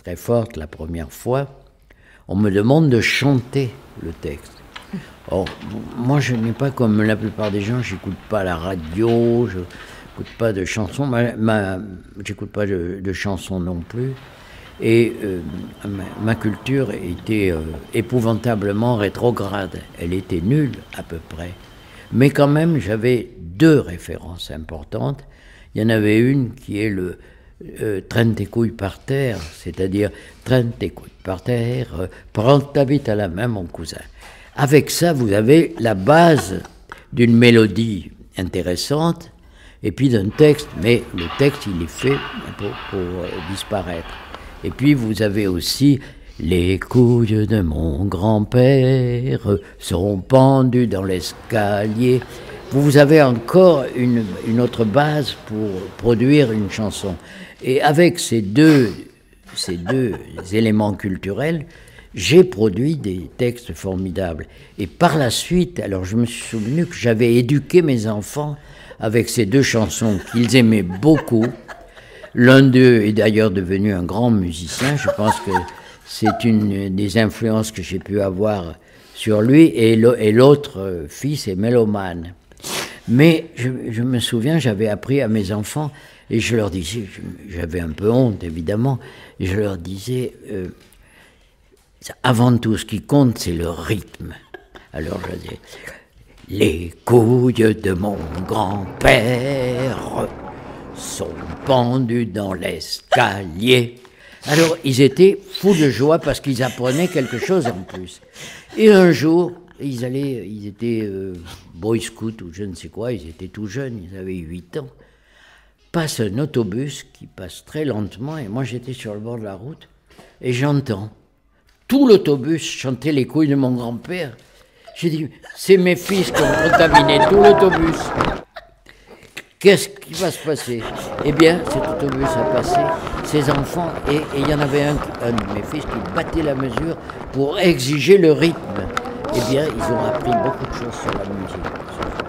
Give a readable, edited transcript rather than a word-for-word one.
très forte la première fois, on me demande de chanter le texte. Or, moi, je n'ai pas comme la plupart des gens, j'écoute pas la radio, je n'écoute pas de chansons, j'écoute pas de chansons non plus. Et ma culture était épouvantablement rétrograde. Elle était nulle à peu près. Mais quand même, j'avais deux références importantes. Il y en avait une qui est le traîne tes couilles par terre, c'est-à-dire traîne tes couilles par terre, prends ta bite à la main, mon cousin. Avec ça, vous avez la base d'une mélodie intéressante et puis d'un texte, mais le texte, il est fait pour disparaître. Et puis vous avez aussi les couilles de mon grand-père seront pendues dans l'escalier. Vous avez encore une autre base pour produire une chanson. Et avec ces deux éléments culturels, j'ai produit des textes formidables. Et par la suite, alors je me suis souvenu que j'avais éduqué mes enfants avec ces deux chansons qu'ils aimaient beaucoup. L'un d'eux est d'ailleurs devenu un grand musicien. Je pense que c'est une des influences que j'ai pu avoir sur lui. Et l'autre fils est mélomane. Mais je me souviens, j'avais appris à mes enfants, et je leur disais, j'avais un peu honte évidemment, et je leur disais, avant tout ce qui compte c'est le rythme. Alors je disais, les couilles de mon grand-père sont pendues dans l'escalier. Alors ils étaient fous de joie parce qu'ils apprenaient quelque chose en plus. Et un jour, ils étaient boy scouts ou je ne sais quoi, ils étaient tout jeunes, ils avaient 8 ans. Passe un autobus qui passe très lentement et moi j'étais sur le bord de la route et j'entends tout l'autobus chanter les couilles de mon grand-père. J'ai dit, c'est mes fils qui ont contaminé tout l'autobus. Qu'est-ce qui va se passer? Eh bien, cet autobus a passé, ses enfants, et il y en avait un de mes fils qui battait la mesure pour exiger le rythme. Eh bien, ils ont appris beaucoup de choses sur la musique.